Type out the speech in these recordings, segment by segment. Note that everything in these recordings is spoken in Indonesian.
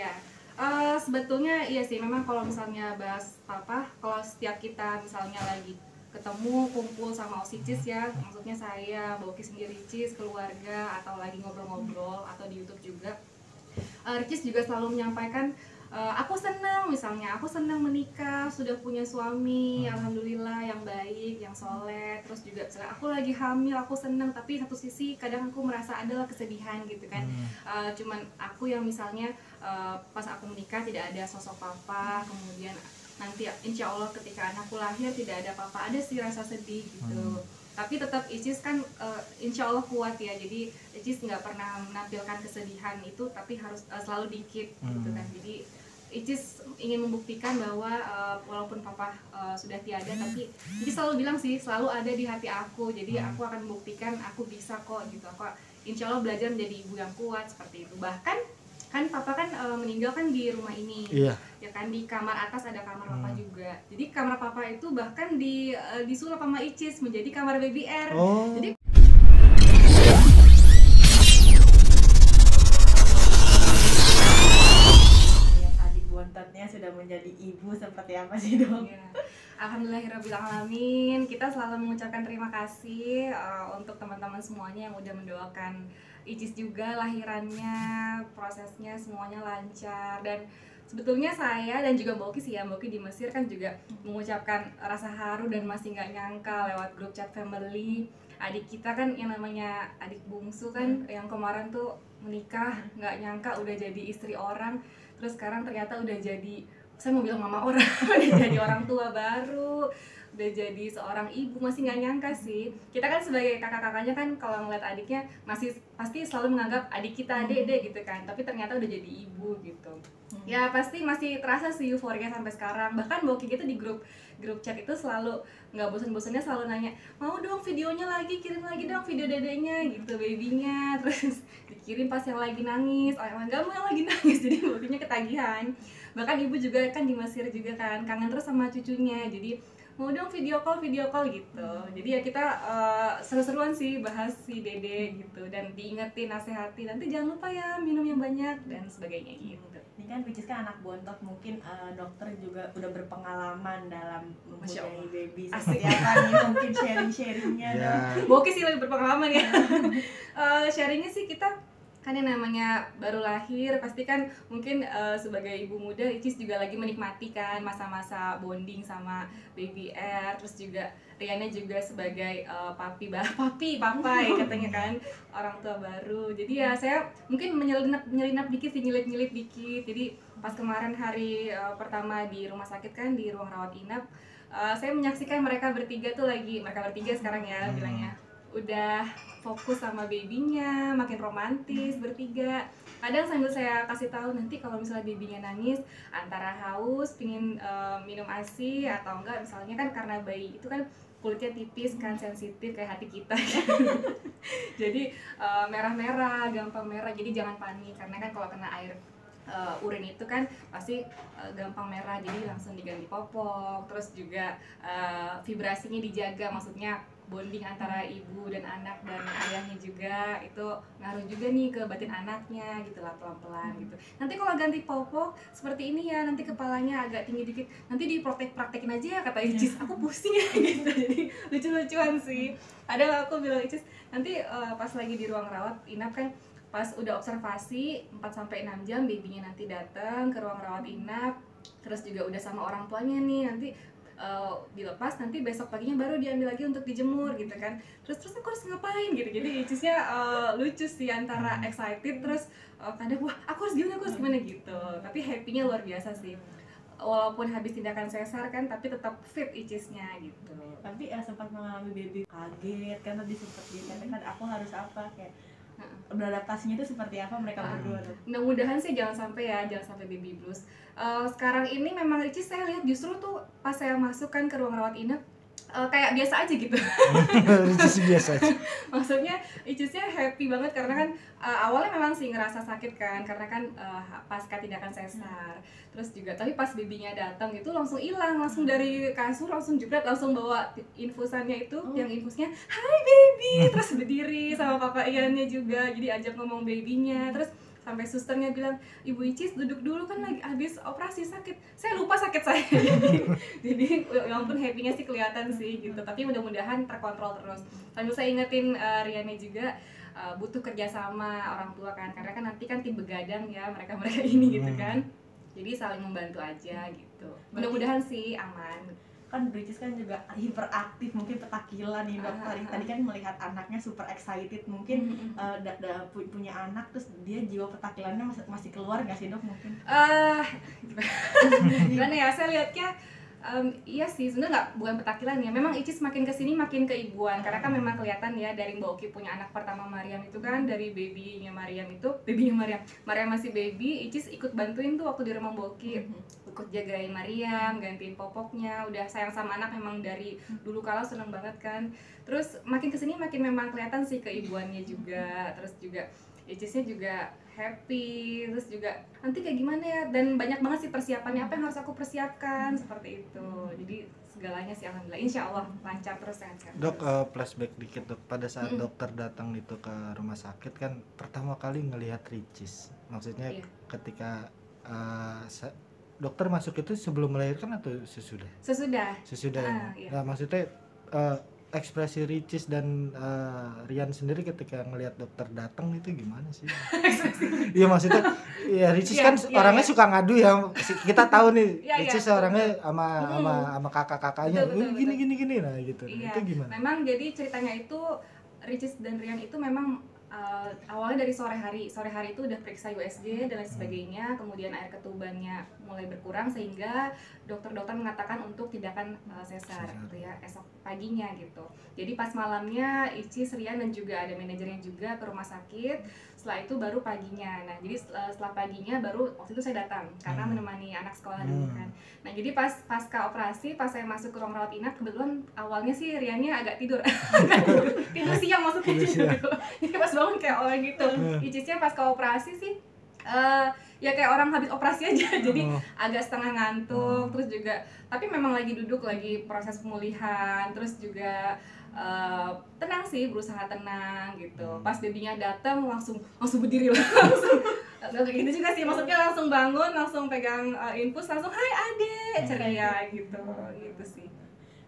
Ya, sebetulnya iya sih, memang kalau misalnya bahas papa, kalau setiap kita misalnya lagi ketemu, kumpul sama Osicis ya, maksudnya saya, Boki sendiri, Cis, keluarga, atau lagi ngobrol-ngobrol, atau di YouTube juga, Ricis juga selalu menyampaikan, aku senang misalnya, aku senang menikah, sudah punya suami, alhamdulillah yang baik, yang soleh. Terus juga misalnya aku lagi hamil, aku senang, tapi satu sisi kadang aku merasa adalah kesedihan gitu kan. Cuman aku yang misalnya pas aku menikah tidak ada sosok papa, kemudian nanti insya Allah ketika anakku lahir tidak ada papa, ada sih rasa sedih gitu. Tapi tetap Icis kan insya Allah kuat ya, jadi Icis nggak pernah menampilkan kesedihan itu, tapi harus selalu dikit gitu kan. Jadi Icis ingin membuktikan bahwa walaupun papa sudah tiada, tapi Icis selalu bilang sih, selalu ada di hati aku. Jadi aku akan membuktikan aku bisa kok gitu. Aku insya Allah belajar menjadi ibu yang kuat seperti itu. Bahkan kan papa kan meninggal kan di rumah ini. Iya. Ya kan, di kamar atas ada kamar papa juga. Jadi kamar papa itu bahkan disulap sama Icis menjadi kamar baby R. Oh. Jadi yang adik bontatnya sudah menjadi ibu seperti apa sih dok? ya, alhamdulillahirrabbilalamin, kita selalu mengucapkan terima kasih untuk teman-teman semuanya yang udah mendoakan Icis juga lahirannya, prosesnya semuanya lancar. Dan sebetulnya saya dan juga Mbak Oki sih ya, Mbak Oki di Mesir kan juga mengucapkan rasa haru dan masih nggak nyangka lewat grup chat family. Adik kita kan yang namanya adik bungsu kan, yang kemarin tuh menikah, nggak nyangka udah jadi istri orang, terus sekarang ternyata udah jadi, saya mau bilang mama orang, udah jadi orang tua baru, udah jadi seorang ibu, masih nggak nyangka sih. Kita kan sebagai kakak-kakaknya kan kalau ngeliat adiknya masih pasti selalu menganggap adik kita dede gitu kan, tapi ternyata udah jadi ibu gitu. Ya pasti masih terasa sih euforia sampai sekarang. Bahkan Boki gitu di grup chat itu selalu nggak bosan-bosannya selalu nanya, mau dong videonya lagi, kirim lagi dong video dedenya gitu, babynya. Terus dikirim pas yang lagi nangis, oh yang nggak mau yang lagi nangis, jadi Bokinya ketagihan. Bahkan ibu juga kan di Mesir juga kan, kangen terus sama cucunya, jadi mau dong video call gitu. Jadi ya kita seru-seruan sih bahas si dede gitu, dan diingetin, nasihati, nanti jangan lupa ya minum yang banyak dan sebagainya gitu. Ini kan Ricis kan anak bontot, mungkin dokter juga udah berpengalaman dalam Masya mempunyai Allah. baby Asik. seperti apa nih, mungkin sharing-sharingnya Ya. dok. Boki sih lebih berpengalaman ya. Sharingnya sih kita kan yang namanya baru lahir, pasti kan mungkin sebagai ibu muda Icis juga lagi menikmati kan masa-masa bonding sama baby R. Terus juga Riana juga sebagai papai katanya kan, orang tua baru. Jadi ya saya mungkin menyelinap dikit sih, nyelip dikit. Jadi pas kemarin hari pertama di rumah sakit kan, di ruang rawat inap, saya menyaksikan mereka bertiga sekarang ya bilangnya udah fokus sama babynya, makin romantis bertiga. Kadang sambil saya kasih tahu, nanti kalau misalnya babynya nangis antara haus, pingin minum ASI, atau enggak misalnya kan karena bayi itu kan kulitnya tipis kan, sensitif kayak hati kita. Jadi merah-merah, gampang merah, jadi jangan panik, karena kan kalau kena air urin itu kan pasti gampang merah, jadi langsung diganti popok. Terus juga vibrasinya dijaga, maksudnya bonding antara ibu dan anak dan ayahnya juga, itu ngaruh juga nih ke batin anaknya gitu lah, pelan-pelan gitu. Nanti kalau ganti popok seperti ini ya, nanti kepalanya agak tinggi dikit, nanti praktekin aja ya kata Icis, aku pusing ya gitu. Jadi lucu-lucuan sih. Ada aku bilang Icis, nanti pas lagi di ruang rawat inap kan, pas udah observasi 4-6 jam babynya nanti datang ke ruang rawat inap, terus juga udah sama orang tuanya nih, nanti dilepas, nanti besok paginya baru diambil lagi untuk dijemur gitu kan. Terus aku harus ngapain gitu. Jadi Icisnya lucu sih, antara excited terus kadang wah aku harus gimana gitu, tapi happy-nya luar biasa sih. Walaupun habis tindakan sesar kan, tapi tetap fit Icisnya gitu. Tapi sempat mengalami baby kaget kan, tadi sempat dikatakan aku harus apa, kayak beradaptasinya itu seperti apa mereka berdua dok? Mudah-mudahan sih jangan sampai baby blues. Sekarang ini memang Ricis saya lihat justru tuh pas saya masuk kan ke ruang rawat inap, kayak biasa aja gitu. Ricis biasa aja. Maksudnya Icisnya happy banget karena kan awalnya memang sih ngerasa sakit kan, karena kan pasca tindakan sesar. Terus juga tapi pas babynya datang itu langsung hilang, langsung dari kasur langsung jebret, langsung bawa infusannya itu, yang infusnya hai baby, terus berdiri sama papa Iannya juga, jadi ajak ngomong babynya. Terus sampai susternya bilang, Ibu Icis duduk dulu kan lagi habis operasi sakit. Saya lupa sakit saya. Jadi ya ampun happy-nya sih kelihatan sih gitu. Tapi mudah-mudahan terkontrol terus. Sambil saya ingetin Riane juga butuh kerjasama orang tua kan, karena kan nanti kan tim begadang ya mereka ini gitu kan. Jadi saling membantu aja gitu. Mudah-mudahan sih aman. Kan Ricis kan juga hiperaktif, mungkin petakilan nih dok. Tadi kan melihat anaknya super excited, mungkin punya anak terus dia jiwa petakilannya masih keluar nggak sih dok mungkin? Gimana ya, saya lihatnya iya sih, sebenarnya bukan petakilan ya. Memang Icis makin kesini makin keibuan, karena kan memang kelihatan ya dari Mbak Oki punya anak pertama Mariam itu kan, dari babynya Mariam masih baby, Icis ikut bantuin tuh waktu di rumah Mbak Oki, ikut jagain Mariam, gantiin popoknya, udah sayang sama anak memang dari dulu kala seneng banget kan. Terus makin kesini makin memang kelihatan sih keibuannya juga, terus juga Icisnya juga happy, terus juga nanti kayak gimana ya, dan banyak banget sih persiapannya, apa yang harus aku persiapkan seperti itu. Jadi segalanya sih alhamdulillah insya Allah lancar terus sehat-sehat. Dok, flashback dikit dok, pada saat dokter datang itu ke rumah sakit kan pertama kali ngelihat Ricis, maksudnya ketika dokter masuk itu sebelum melahirkan atau sesudah? Sesudah. Nah maksudnya ekspresi Ricis dan Rian sendiri ketika ngelihat dokter datang itu gimana sih? Iya maksudnya, ya Ricis kan orangnya suka ngadu ya, kita tahu nih Ricis orangnya sama kakak-kakaknya, gini, nah gitu. Itu gimana? Memang jadi ceritanya itu Ricis dan Rian itu memang awalnya dari sore hari itu udah periksa USG dan lain sebagainya, kemudian air ketubannya mulai berkurang sehingga dokter-dokter mengatakan untuk tindakan sesar gitu ya, esok paginya gitu. Jadi pas malamnya Icis, Rian dan juga ada manajernya juga ke rumah sakit. Setelah itu baru paginya. Nah, jadi setelah paginya baru waktu itu saya datang karena menemani anak sekolah dulu kan. Nah, jadi pasca operasi, pas saya masuk ke ruang rawat inap, kebetulan awalnya sih Riannya agak tidur. tidur siang maksudnya gitu. Jadi pas bangun kayak orang gitu. Icisnya pasca operasi sih ya kayak orang habis operasi aja, jadi agak setengah ngantuk, terus juga tapi memang lagi duduk, lagi proses pemulihan, terus juga tenang sih, berusaha tenang gitu. Pas babynya datang langsung berdiri langsung kayak gitu juga sih, maksudnya langsung bangun, langsung pegang infus, langsung hai adek, ceria gitu sih.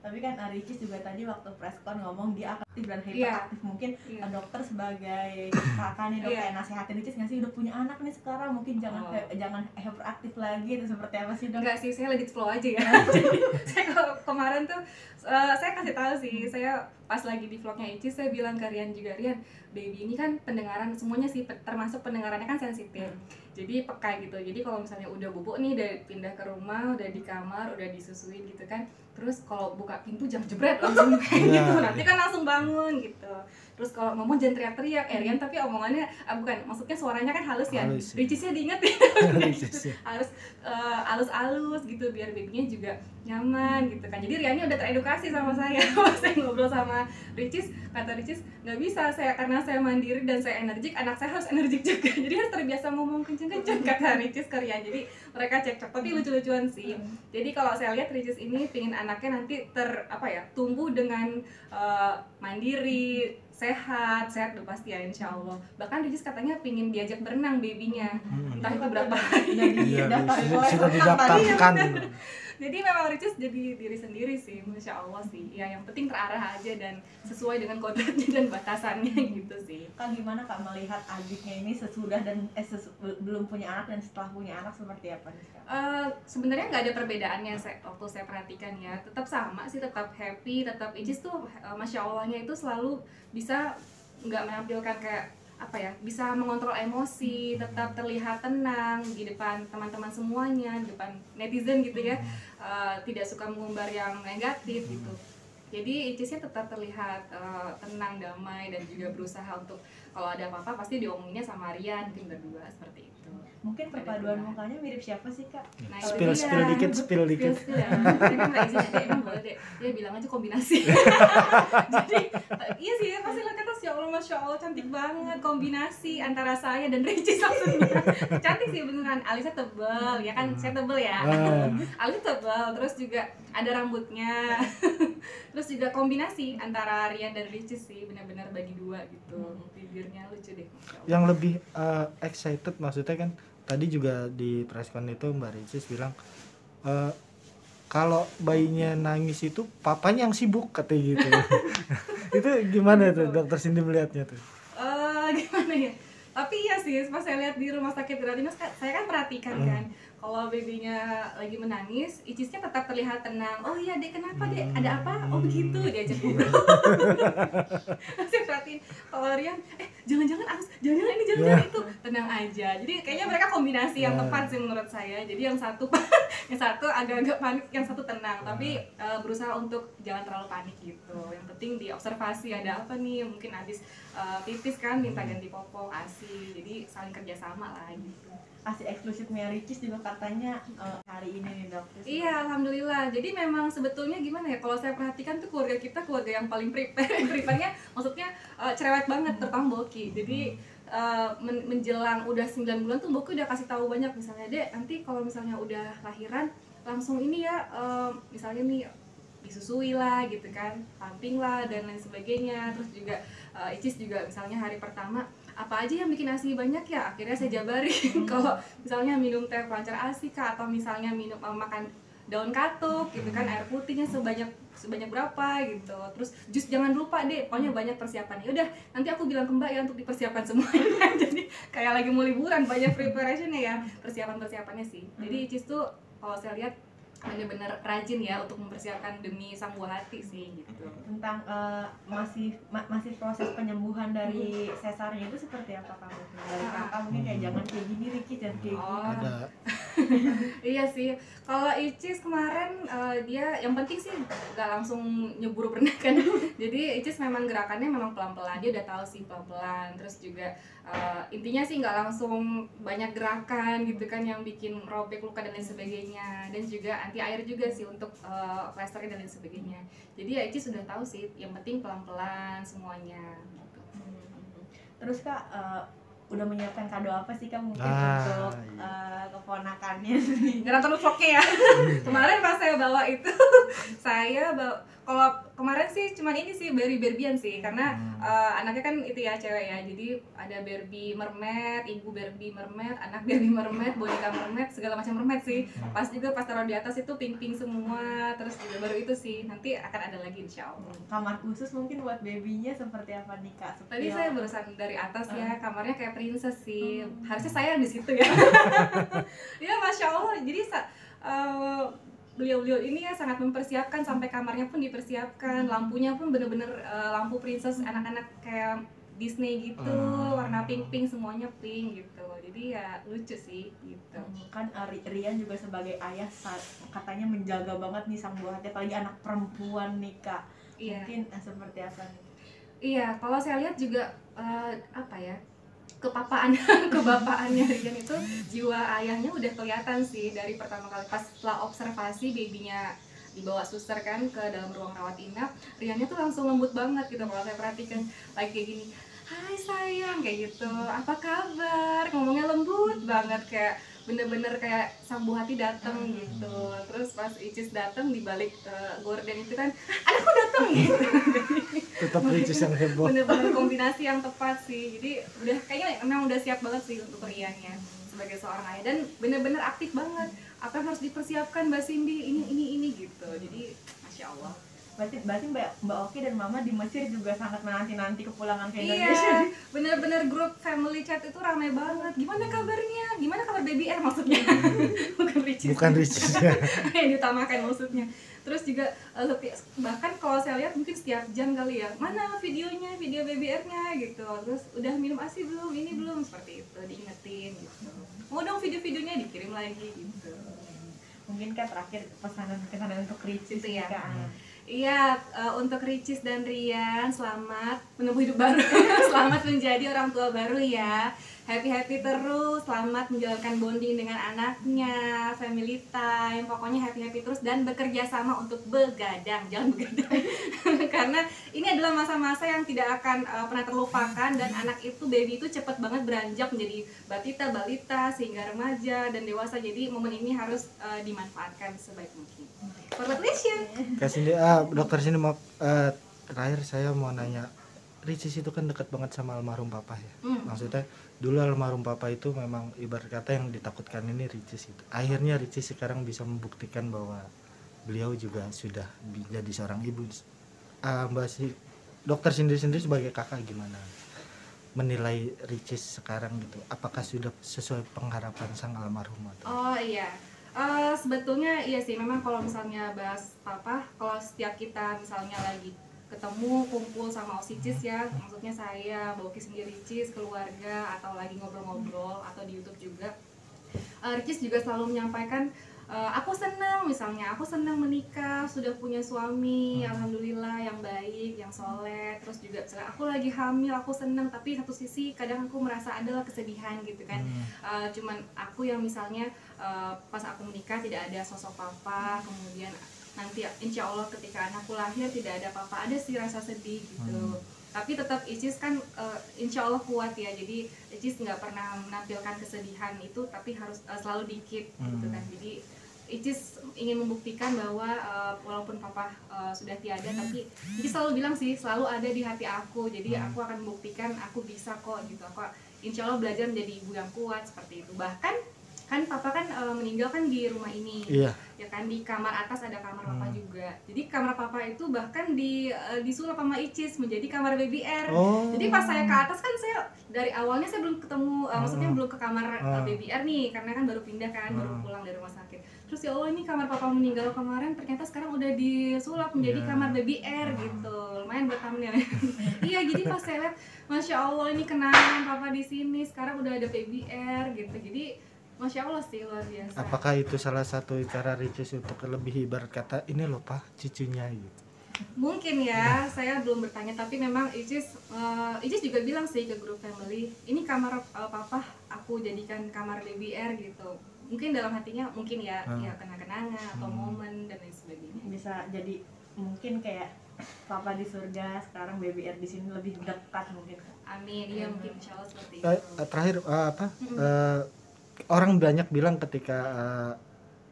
Tapi kan Ricis juga tadi waktu press con ngomong dia aktif dan hyperaktif. Mungkin dokter sebagai kakak nih dok, kayak nasihatin Ricis nggak sih, udah punya anak nih sekarang, mungkin jangan hyperaktif lagi, itu seperti apa sih dok? Enggak sih, saya let it flow aja ya. Jadi saya kemarin tuh saya kasih tahu sih, saya pas lagi di vlognya Icis saya bilang ke Rian juga, Rian, baby ini kan pendengaran semuanya sih, termasuk pendengarannya kan sensitif. Jadi peka gitu. Jadi kalau misalnya udah bubuk nih, udah pindah ke rumah, udah di kamar, udah disusuin gitu kan, terus kalau buka pintu jangan jebret langsung kayak gitu, nanti kan langsung bangun gitu. Terus kalau ngomong jangan teriak-teriak, Rian tapi omongannya bukan, maksudnya suaranya kan halus ya, Ricisnya diingetin harus halus-halus gitu biar babynya juga nyaman gitu kan. Jadi Riannya udah teredukasi sama saya. Pas saya ngobrol sama Ricis, kata Ricis nggak bisa saya, karena saya mandiri dan saya energik, anak saya harus energik juga, jadi harus terbiasa ngomong kenceng-kenceng, kata Ricis ke Rian. Jadi mereka cekcok, tapi lucu-lucuan sih. Jadi kalau saya lihat Ricis ini pingin anaknya nanti tumbuh dengan mandiri, sehat udah pasti ya insya Allah. Bahkan Ricis katanya pingin diajak berenang babynya, entah itu berapa hari. Sudah didaftarkan. Jadi memang Ricis jadi diri sendiri sih, Masya Allah sih. Ya yang penting terarah aja dan sesuai dengan kodratnya dan batasannya gitu sih. Kak, gimana Kak melihat adiknya ini sesudah dan belum punya anak dan setelah punya anak seperti apa nih Kak? Sebenarnya nggak ada perbedaannya waktu saya perhatikan ya. Tetap sama sih, tetap happy, tetap Icis tuh Masya Allahnya itu selalu bisa nggak menampilkan kayak bisa mengontrol emosi, tetap terlihat tenang di depan teman-teman semuanya, di depan netizen gitu ya, tidak suka mengumbar yang negatif gitu. Jadi Icisnya tetap terlihat tenang, damai, dan juga berusaha untuk kalau ada apa-apa pasti diomonginnya sama Rian, mungkin berdua seperti itu. Mungkin perpaduan mukanya mirip siapa sih Kak? Nah, spill dikit. Spill ya. Saya kan nggak izin, emang boleh deh. Dia bilang aja kombinasi. Jadi iya sih, pasti lihat kata ya Allah, Masya Allah cantik banget, kombinasi antara saya dan Ricis maksudnya. Cantik sih beneran, alisnya tebal, ya kan saya tebal ya. Alisnya tebal, terus juga ada rambutnya. Terus juga kombinasi antara Rian dan Ricis sih, benar-benar bagi dua gitu. Bibirnya lucu deh. Yang lebih excited maksudnya kan tadi juga di preskon itu Mbak Ricis bilang kalau bayinya nangis itu papanya yang sibuk katanya gitu. Itu gimana tuh dokter Cindy melihatnya tuh? Gimana ya? Tapi iya sih, pas saya lihat di rumah sakit Gratinos, saya kan perhatikan kan, kalau babynya lagi menangis, Icisnya tetap terlihat tenang. Oh iya dek, kenapa dek? Ada apa? Oh begitu, diajak ngobrol. Saya perhatiin, kalau Rian, jangan-jangan Agus, jangan-jangan ini, jangan-jangan itu, tenang aja. Jadi kayaknya mereka kombinasi yang tepat sih menurut saya. Jadi yang satu agak-agak panik, yang satu tenang. Tapi berusaha untuk jangan terlalu panik gitu. Yang penting diobservasi ada apa nih, mungkin habis pipis kan minta ganti popok, ASI, jadi saling kerjasama lah gitu. ASI eksklusifnya Ricis juga katanya hari ini nih dok. Iya, alhamdulillah. Jadi memang sebetulnya gimana ya, kalau saya perhatikan tuh keluarga kita keluarga yang paling prepare-nya maksudnya cerewet banget, terutama Boki. Jadi menjelang udah 9 bulan tuh Boki udah kasih tahu banyak, misalnya dek nanti kalau misalnya udah lahiran langsung ini ya, misalnya nih disusui lah gitu kan, pumping lah dan lain sebagainya. Terus juga Icis juga misalnya hari pertama apa aja yang bikin ASI banyak ya, akhirnya saya jabarin. Kalau misalnya minum teh pelancar ASI kah, atau misalnya makan daun katuk gitu kan, air putihnya sebanyak berapa gitu. Terus jus jangan lupa deh, pokoknya banyak persiapannya. Udah nanti aku bilang ke Mbak ya untuk dipersiapkan semuanya. Jadi kayak lagi mau liburan, banyak preparationnya ya, persiapannya sih. Jadi Icis tuh kalau saya lihat benar-benar rajin ya untuk mempersiapkan demi sang buah hati sih gitu. Tentang masih proses penyembuhan dari sesarnya itu seperti apa kamu? Dari kakak mungkin kayak jangan kayak gini Ricis, dan kayak gini. Ada. Iya sih, kalau Icis kemarin dia yang penting sih gak langsung nyebur berenang kan. Jadi Icis memang gerakannya memang pelan-pelan, dia udah tahu sih pelan-pelan. Terus juga intinya sih nggak langsung banyak gerakan gitu kan yang bikin robek luka dan lain sebagainya. Dan juga anti air juga sih untuk plasternya dan lain sebagainya. Jadi ya Icis sudah tahu sih, yang penting pelan-pelan semuanya gitu. Terus kak udah menyiapkan kado apa sih kak mungkin untuk keponakannya nih? Jangan terlalu vlognya ya. Kemarin pas saya bawa itu, kalau kemarin sih cuman ini sih Barbie-Barbian sih, karena anaknya kan itu ya cewek ya, jadi ada Barbie mermaid, ibu Barbie mermaid, anak Barbie mermaid, boneka mermaid, segala macam mermaid sih. Pas taruh di atas itu pink-pink semua, terus juga baru itu sih, nanti akan ada lagi insya Allah. Kamar khusus mungkin buat babynya seperti apa nih kak? Tadi saya berusaha dari atas ya, kamarnya kayak princess sih, harusnya saya di situ ya. Ya masya Allah, jadi beliau ini ya sangat mempersiapkan, sampai kamarnya pun dipersiapkan, lampunya pun bener-bener lampu princess anak-anak kayak Disney gitu, warna pink semuanya pink gitu. Jadi ya lucu sih gitu. Kan Rian juga sebagai ayah katanya menjaga banget nih sang buah hati, apalagi anak perempuan nih kak. Iya. Mungkin seperti apa nih? Iya, kalau saya lihat juga apa ya, kebapaannya Rian itu, jiwa ayahnya udah kelihatan sih dari pertama kali pas setelah observasi babynya dibawa suster kan ke dalam ruang rawat inap. Riannya tuh langsung lembut banget gitu kalau saya perhatikan, lagi kayak gini, hai sayang kayak gitu, apa kabar, ngomongnya lembut banget, kayak bener-bener kayak sang buah hati dateng gitu. Terus pas Icis dateng di balik gorden itu kan, anakku dateng gitu. Tetap Ricis yang heboh. Bener-bener kombinasi yang tepat sih. Jadi udah kayaknya memang udah siap banget sih untuk Riannya sebagai seorang ayah, dan bener-bener aktif banget. Apa yang harus dipersiapkan Mbak Cindy, ini gitu. Jadi masya Allah. Berarti Mbak Oki dan Mama di Mesir juga sangat menanti-nanti kepulangan ke Indonesia. Iya, bener-bener grup family chat itu ramai banget. Gimana kabarnya? Gimana kabar baby R maksudnya? Bukan Ricis ya. yang diutamakan maksudnya. Terus juga bahkan kalau saya lihat mungkin setiap jam kali ya, mana videonya, video baby R-nya gitu. Terus udah minum ASI belum, ini belum, seperti itu, diingetin gitu. Mau dong video-videonya, dikirim lagi gitu. Mungkin kan terakhir pesanan untuk Ricis itu ya. Iya, untuk Ricis dan Rian, selamat menempuh hidup baru. Selamat menjadi orang tua baru ya. Happy terus, selamat menjalankan bonding dengan anaknya, family time, pokoknya happy terus, dan bekerja sama untuk begadang, jangan begadang. Karena ini adalah masa-masa yang tidak akan pernah terlupakan, dan anak itu, baby itu cepat banget beranjak menjadi batita, balita, sehingga remaja dan dewasa. Jadi momen ini harus dimanfaatkan sebaik mungkin. Congratulations. Kasih dia dokter sini maaf, terakhir saya mau nanya, Ricis itu kan dekat banget sama almarhum papa ya. Maksudnya dulu almarhum papa itu memang ibarat kata yang ditakutkan ini Ricis itu. Akhirnya Ricis sekarang bisa membuktikan bahwa beliau juga sudah jadi seorang ibu. Mbak si dokter sendiri sebagai kakak gimana menilai Ricis sekarang gitu? Apakah sudah sesuai pengharapan sang almarhum atau? Oh iya. Sebetulnya iya sih, memang kalau misalnya bahas papa, kalau setiap kita misalnya lagi ketemu kumpul sama Osicis ya, maksudnya saya, Mbak Oki sendiri, Ricis, keluarga, atau lagi ngobrol-ngobrol atau di YouTube juga, Ricis juga selalu menyampaikan, aku senang menikah, sudah punya suami, alhamdulillah yang baik, yang soleh. Terus juga misalnya aku lagi hamil, aku senang, tapi satu sisi kadang aku merasa adalah kesedihan gitu kan. Cuman aku yang misalnya pas aku menikah tidak ada sosok papa, kemudian nanti insya Allah ketika anakku lahir tidak ada papa, ada sih rasa sedih gitu. Tapi tetap Icis kan insya Allah kuat ya, jadi Icis nggak pernah menampilkan kesedihan itu, tapi harus selalu dikit gitu kan. Jadi Icis ingin membuktikan bahwa walaupun papa sudah tiada, tapi Icis selalu bilang sih, selalu ada di hati aku. Jadi aku akan membuktikan aku bisa kok gitu. Aku insya Allah belajar menjadi ibu yang kuat seperti itu. Bahkan kan papa kan meninggal kan di rumah ini, ya kan, di kamar atas ada kamar papa juga. Jadi kamar papa itu bahkan disulap sama Icis menjadi kamar baby R. Jadi pas saya ke atas kan, saya dari awalnya saya belum ketemu, maksudnya belum ke kamar baby R nih, karena kan baru pindah kan, baru pulang dari rumah sakit. Terus ya Allah, ini kamar papa meninggal kemarin ternyata sekarang udah disulap menjadi kamar baby R gitu. Lumayan buat thumbnail. Iya, jadi pas saya lihat, Masya Allah ini kenangan papa di sini, sekarang udah ada baby R gitu. Jadi Masya Allah sih, luar biasa. Apakah itu salah satu cara Ricis untuk lebih ibarat kata ini loh Pak cucunya gitu? Mungkin ya, saya belum bertanya, tapi memang Icis juga bilang sih ke grup family, ini kamar papa aku jadikan kamar baby R gitu. Mungkin dalam hatinya mungkin ya kenang-kenangan atau momen dan lain sebagainya. Bisa jadi mungkin kayak papa di surga, sekarang baby R di sini lebih dekat mungkin. Amin, iya mungkin insya Allah seperti itu. Terakhir orang banyak bilang ketika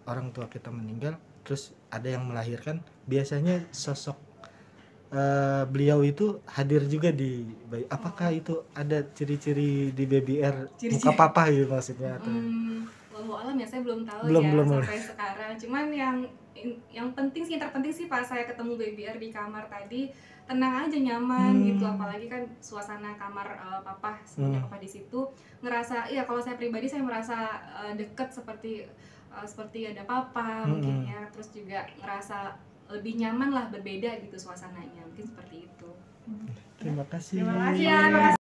orang tua kita meninggal terus ada yang melahirkan, biasanya sosok beliau itu hadir juga di bayi. Apakah itu ada ciri-ciri di baby R muka papa gitu maksudnya atau? Wallahu alam ya, saya belum tahu belum sampai sekarang. Cuman yang penting sih, yang terpenting sih pas saya ketemu baby R di kamar tadi, tenang aja, nyaman gitu. Apalagi kan suasana kamar papa, sebenarnya papa di situ ngerasa, ya kalau saya pribadi saya merasa deket seperti ada papa mungkin ya. Terus juga ngerasa lebih nyaman lah, berbeda gitu suasananya, mungkin seperti itu. Terima kasih. Terima kasih.